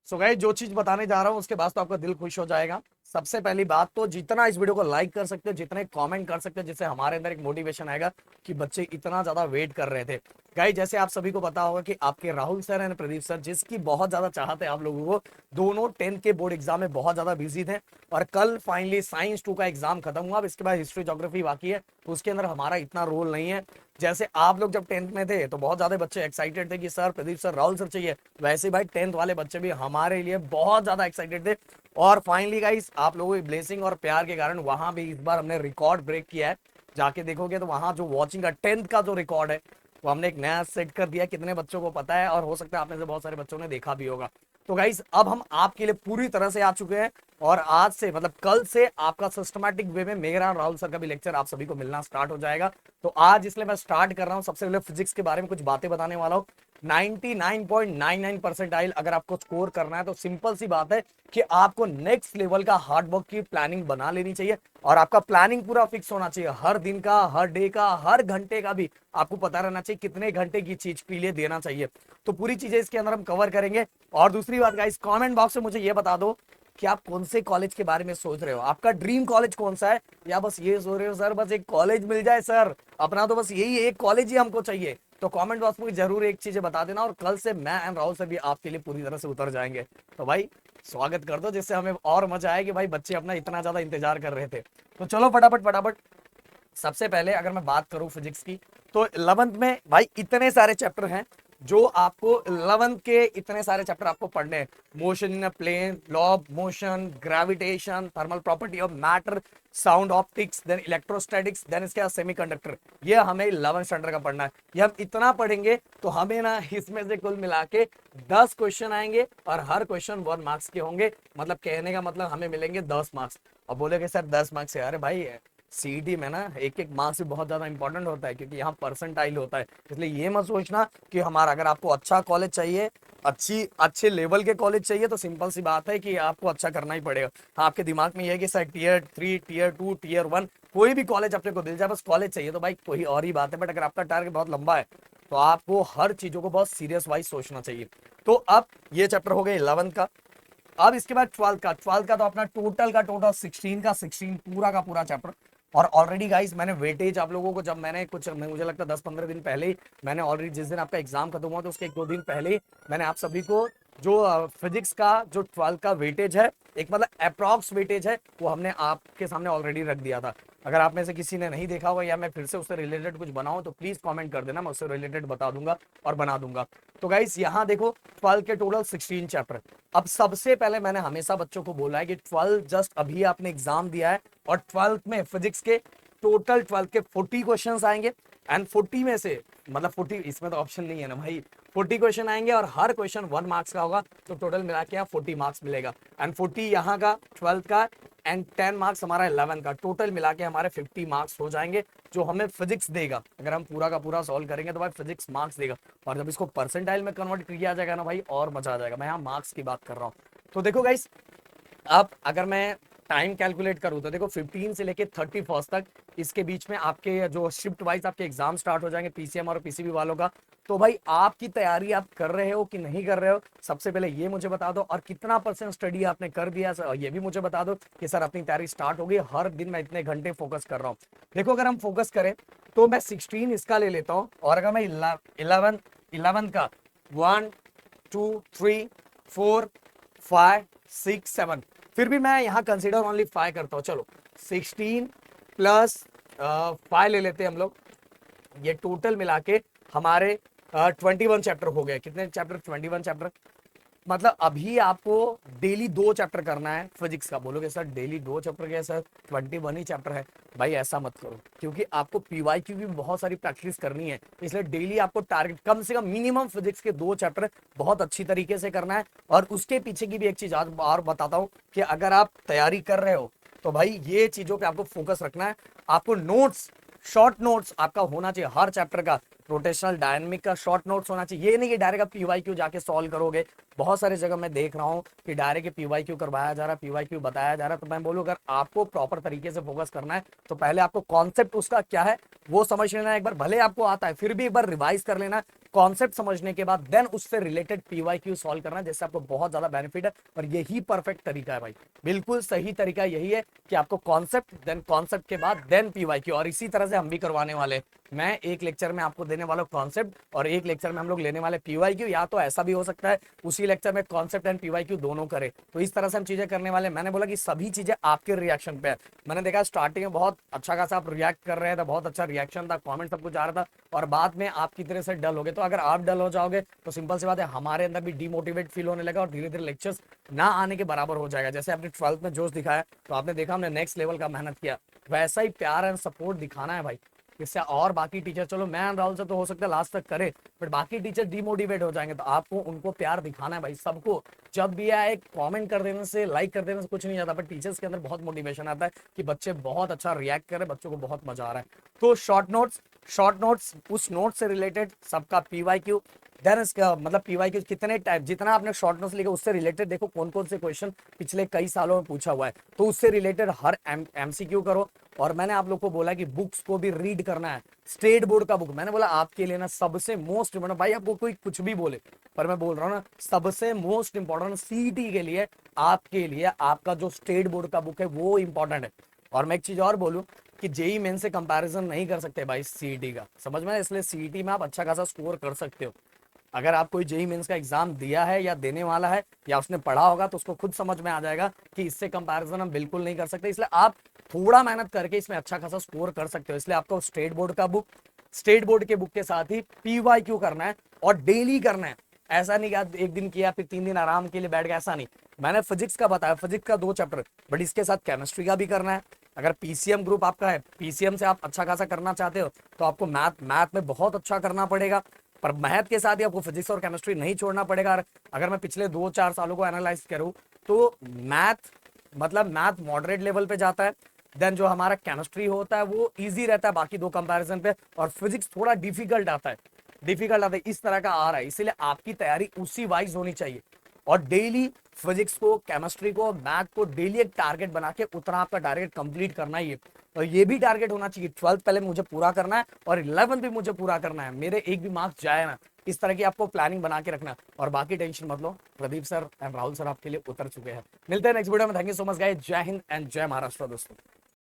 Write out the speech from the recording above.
So guys जो चीज बताने जा रहा हूँ उसके बाद तो आपका दिल खुश हो जाएगा। सबसे पहली बात तो जितना इस वीडियो को लाइक कर सकते हो, जितने कमेंट कर सकते हो, जिससे हमारे अंदर एक मोटिवेशन आएगा कि बच्चे इतना ज्यादा वेट कर रहे थे। गाइस जैसे आप सभी को पता होगा कि आपके Rahul sir and Pradeep sir जिसकी बहुत ज्यादा चाहत है आप लोगों को, दोनों 10th के बोर्ड एग्जाम में बहुत ज्यादा बिजी थे। और कल फाइनली साइंस 2 का एग्जाम खत्म हुआ। अब इसके बाद हिस्ट्री ज्योग्राफी बाकी है, तो उसके अंदर हमारा इतना रोल नहीं है। जैसे आप लोग जब 10th में थे तो बहुत ज्यादा बच्चे एक्साइटेड थे कि sir Pradeep sir Rahul sir चाहिए, वैसे भाई 10th वाले बच्चे भी हमारे लिए बहुत ज्यादा एक्साइटेड थे। और फाइनली गाइस आप लोगों की ब्लेसिंग और प्यार के कारण वहां भी इस बार हमने रिकॉर्ड ब्रेक किया है। जाके देखोगे तो वहां जो वॉचिंग का 10th का जो रिकॉर्ड है वो हमने एक नया सेट कर दिया। कितने बच्चों को पता है, और हो सकता है आप में से बहुत सारे बच्चों ने देखा भी होगा। तो गाइस अब हम आपके लिए पूरी तरह से आ चुके हैं, और आज से मतलब कल से आपका सिस्टमैटिक वे में मेरा और राहुल सर का भी लेक्चर आप सभी को मिलना स्टार्ट हो जाएगा। तो आज इसलिए मैं स्टार्ट कर रहा हूं, सबसे पहले फिजिक्स के बारे में कुछ बातें बताने वाला हूं। 99.99 परसेंटाइल अगर आपको स्कोर करना है तो सिंपल सी बात है कि आपको नेक्स्ट लेवल का हार्ड वर्क की प्लानिंग बना लेनी चाहिए, और आपका प्लानिंग पूरा फिक्स होना चाहिए। हर दिन का, हर डे का, हर घंटे का भी आपको पता रहना चाहिए कितने घंटे की चीज के लिए देना चाहिए। तो पूरी चीजें इसके अंदर हम कवर करेंगे। और दूसरी बात गाइस, कमेंट बॉक्स में मुझे ये बता दो कि आप कौन से कॉलेज के बारे में सोच रहे हो, आपका ड्रीम कॉलेज कौन सा है, या बस ये सोच रहे हो सर बस एक कॉलेज मिल जाए सर, अपना तो बस यही एक कॉलेज ही हमको चाहिए। तो कमेंट बॉक्स में जरूर एक चीज बता देना, और कल से मैं एंड राहुल से भी आपके लिए पूरी तरह से उतर जाएंगे। तो भाई स्वागत कर दो, जिससे हमें और मजा आए कि भाई बच्चे अपना इतना ज्यादा इंतजार कर रहे थे। तो चलो फटाफट फटाफट। सबसे पहले अगर मैं बात करूं फिजिक्स की, तो 11th में भाई इतने सारे चैप्टर हैं जो आपको 11th के इतने सारे चैप्टर आपको पढ़ने हैं। Motion in a plane, law of motion, gravitation, thermal property of matter, sound optics, then electrostatics, then इसके बाद सेमीकंडक्टर। ये हमें 11th स्टैंडर्ड का पढ़ना है। ये हम इतना पढ़ेंगे तो हमें ना इसमें से कुल मिला के 10 क्वेश्चन आएंगे, और हर क्वेश्चन 1 मार्क्स के होंगे। मतलब कहने का मतलब हमें मिलेंगे 10 मार्क्स। और बोलेगे सर 10 मार्क्स है, अरे भाई सीईटी में ना एक एक मार्क्स भी बहुत ज्यादा इंपॉर्टेंट होता है, क्योंकि यहाँ परसेंटाइल होता है। इसलिए ये मत सोचना कि हमारा, अगर आपको अच्छा कॉलेज चाहिए, अच्छे लेवल के कॉलेज चाहिए, तो सिंपल सी बात है कि आपको अच्छा करना ही पड़ेगा। हाँ, आपके दिमाग में ये है कि सर टीयर 3, टीयर 2, टीयर 1 कोई भी कॉलेज अपने को मिल जाए, बस कॉलेज चाहिए, तो भाई कोई और ही बात है। बट अगर आपका टारगेट बहुत लंबा है तो आपको हर चीजों को बहुत सीरियस वाइज सोचना चाहिए। तो अब ये चैप्टर हो गए 11th का। अब इसके बाद 12th का तो अपना टोटल का टोटल 16 का 16 पूरा का पूरा चैप्टर। और ऑलरेडी गाइस मैंने वेटेज आप लोगों को, जब मैंने कुछ मुझे लगता है 10-15 दिन पहले ही मैंने ऑलरेडी, जिस दिन आपका एग्जाम खत्म हुआ तो उसके 1-2 दिन पहले ही मैंने आप सभी को जो फिजिक्स का जो 12th का वेटेज है, एक मतलब अप्रॉक्स वेटेज है, वो हमने आपके सामने ऑलरेडी रख दिया था। अगर आप में से किसी ने नहीं देखा होगा या मैं फिर से उससे रिलेटेड कुछ बनाऊं तो प्लीज कमेंट कर देना, मैं उससे रिलेटेड बता दूंगा और बना दूंगा। तो गाइस यहाँ देखो 12 के टोटल 16 चैप्टर। अब सबसे पहले मैंने हमेशा बच्चों को बोला है कि 12 जस्ट अभी आपने एग्जाम दिया है, और 12th में फिजिक्स के टोटल 12 के 40 क्वेश्चंस आएंगे। एंड 40 में से मतलब 40, इसमें तो ऑप्शन नहीं है ना भाई, 40 क्वेश्चन आएंगे और हर क्वेश्चन 1 मार्क्स का होगा, तो टोटल मिला के 40 मार्क्स मिलेगा। एंड 40 यहाँ का 12th का, एंड 10 मार्क्स हमारा 11 का, टोटल मिला के हमारे 50 मार्क्स हो जाएंगे, जो हमें फिजिक्स देगा। अगर हम पूरा का पूरा सॉल्व करेंगे तो भाई फिजिक्स मार्क्स देगा। और जब इसको परसेंटाइल में कन्वर्ट किया जाएगा ना भाई, और मजा आ जाएगा। मैं यहाँ मार्क्स की बात कर रहा हूँ। तो देखो गाइस, अब अगर मैं टाइम कैलकुलेट करूं तो देखो 15 से लेके 31 तक, इसके बीच में आपके जो शिफ्ट वाइज आपके एग्जाम स्टार्ट हो जाएंगे पीसीएम और पीसीबी वालों का। तो भाई आपकी तैयारी आप कर रहे हो कि नहीं कर रहे हो, सबसे पहले ये मुझे बता दो। और कितना परसेंट स्टडी आपने कर दिया सर, ये भी मुझे बता दो कि सर अपनी तैयारी स्टार्ट हो गई, हर दिन मैं इतने घंटे फोकस कर रहा हूँ। देखो अगर हम फोकस करें तो मैं 16 इसका ले लेता हूँ, और अगर मैं 11 का 1 2 3 4 5 6 7, फिर भी मैं यहाँ कंसिडर ओनली 5 करता हूँ। चलो 16 प्लस 5 ले लेते हैं हम लोग, ये टोटल मिला के हमारे 21 चैप्टर हो गए। कितने चैप्टर? 21 चैप्टर। मतलब अभी आपको डेली 2 चैप्टर करना है फिजिक्स का। बोलोगे सर डेली 2 चैप्टर क्या सर, 21 ही चैप्टर है। भाई ऐसा मत करो, क्योंकि आपको पीवाईक्यू की भी बहुत सारी प्रैक्टिस करनी है, इसलिए डेली आपको टारगेट कम से कम मिनिमम फिजिक्स के 2 चैप्टर बहुत अच्छी तरीके से करना है। और उसके पीछे की भी एक चीज आज और बताता हूँ कि अगर आप तैयारी कर रहे हो तो भाई ये चीजों पे आपको फोकस रखना है। आपको नोट्स, शॉर्ट नोट्स आपका होना चाहिए हर चैप्टर का। रोटेशनल डायनेमिक का शॉर्ट नोट्स होना चाहिए। ये नहीं कि डायरेक्ट आप पीवाईक्यू जाके सॉल्व करोगे। बहुत सारी जगह मैं देख रहा हूँ कि डायरेक्ट पीवाईक्यू करवाया जा रहा है, पीवाईक्यू बताया जा रहा है। तो मैं बोलूँ अगर आपको प्रॉपर तरीके से फोकस करना है तो पहले आपको कॉन्सेप्ट उसका क्या है वो समझ लेना एक बार, भले आपको आता है फिर भी एक बार रिवाइज कर लेना कॉन्सेप्ट समझने के बाद, देन उससे रिलेटेड पीवाईक्यू सॉल्व करना, जिससे आपको बहुत ज्यादा बेनिफिट है। और यही परफेक्ट तरीका है भाई, बिल्कुल सही तरीका यही है कि आपको कॉन्सेप्ट, देन कॉन्सेप्ट के बाद देन पीवाईक्यू। और इसी तरह से हम भी करवाने वाले, मैं एक लेक्चर में आपको देने वाला कॉन्सेप्ट और एक लेक्चर में हम लोग लेने वाले पीवाईक्यू, या तो ऐसा भी हो सकता है उसी लेक्चर में कॉन्सेप्ट एंड पीवाईक्यू दोनों करे। तो इस तरह से हम चीजें करने वाले। मैंने बोला कि सभी चीजें आपके रिएक्शन पे है। मैंने देखा स्टार्टिंग में बहुत अच्छा खासा आप रिएक्ट कर रहे थे, बहुत अच्छा रिएक्शन था, कॉमेंट सब कुछ आ रहा था, और बाद में आप की तरह से डल हो गए। तो अगर आप डल हो जाओगे तो सिंपल सी बात है हमारे अंदर भी डिमोटिवेट फील होने लगा और धीरे धीरे लेक्चर्स ना आने के बराबर हो जाएगा। जैसे आपने 12th में जोश दिखाया तो आपने देखा हमने नेक्स्ट लेवल का मेहनत किया, वैसा ही प्यार एंड सपोर्ट दिखाना है भाई। इससे और बाकी टीचर, चलो मैं एंड राहुल से तो हो सकता है लास्ट तक करे, बट बाकी टीचर डिमोटिवेट हो जाएंगे। तो आपको उनको प्यार दिखाना है भाई सबको। जब भी आए कमेंट कर देने से, लाइक कर देने से कुछ नहीं जाता, बट टीचर्स के अंदर बहुत मोटिवेशन आता है कि बच्चे बहुत अच्छा रिएक्ट कर रहे हैं, बच्चों को बहुत मजा आ रहा है। तो शॉर्ट नोट्स उस नोट से रिलेटेड सबका पीवाईक्यू, देन इसका मतलब पीवाईक्यू कितने टाइप, जितना आपने शॉर्ट नोट्स लिखे उससे रिलेटेड देखो कौन कौन से क्वेश्चन पिछले कई सालों में पूछा हुआ है, तो उससे रिलेटेड हर एमसीक्यू करो। और मैंने आप लोग को बोला कि बुक्स को भी रीड करना है। स्टेट बोर्ड का बुक मैंने बोला आपके लिए ना सबसे मोस्ट इम्पोर्टेंट, भाई आपको कोई कुछ भी बोले पर मैं बोल रहा हूँ ना सबसे मोस्ट इंपॉर्टेंट सीईटी के लिए, आपके लिए आपका जो स्टेट बोर्ड का बुक है वो इंपॉर्टेंट है। और मैं एक चीज और बोलूं कि जेई मेन से कंपैरिजन नहीं कर सकते भाई सीईटी का, समझ में, इसलिए सीईटी में आप अच्छा खासा स्कोर कर सकते हो। अगर आप कोई जेई मेंस का एग्जाम दिया है या देने वाला है या उसने पढ़ा होगा तो उसको खुद समझ में आ जाएगा कि इससे कंपैरिजन हम बिल्कुल नहीं कर सकते। इसलिए आप थोड़ा मेहनत करके इसमें अच्छा खासा स्कोर कर सकते हो। इसलिए आपको स्टेट बोर्ड का बुक, स्टेट बोर्ड के बुक के साथ ही पीवाईक्यू करना है और डेली करना है। ऐसा नहीं कि आप एक दिन किया फिर 3 दिन आराम के लिए बैठ गया, ऐसा नहीं। मैंने फिजिक्स का बताया, फिजिक्स का 2 चैप्टर, बट इसके साथ केमिस्ट्री का भी करना है। अगर पीसीएम ग्रुप आपका है, पीसीएम से आप अच्छा खासा करना चाहते हो तो आपको मैथ में बहुत अच्छा करना पड़ेगा, पर मैथ के साथ ही आपको फिजिक्स और केमिस्ट्री नहीं छोड़ना पड़ेगा। अगर मैं पिछले 2-4 सालों को एनालाइज करूं तो मैथ मॉडरेट लेवल पे जाता है, देन जो हमारा केमिस्ट्री होता है वो इजी रहता है बाकी 2 कंपैरिजन पे, और फिजिक्स थोड़ा डिफिकल्ट आता है, इस तरह का आ रहा है। इसीलिए आपकी तैयारी उसी वाइज होनी चाहिए और डेली फिजिक्स को, केमिस्ट्री को, मैथ को डेली एक टारगेट बना के उतना आपका टारगेट कंप्लीट करना ही है। और ये भी टारगेट होना चाहिए 12th पहले मुझे पूरा करना है और 11th भी मुझे पूरा करना है, मेरे एक भी मार्क्स जाए ना। इस तरह की आपको प्लानिंग बना के रखना और बाकी टेंशन मत लो, Pradeep sir and Rahul sir आपके लिए उतर चुके हैं। मिलते हैं नेक्स्ट वीडियो में। Thank you so much guys, Jai Hind and जय महाराष्ट्र दोस्तों।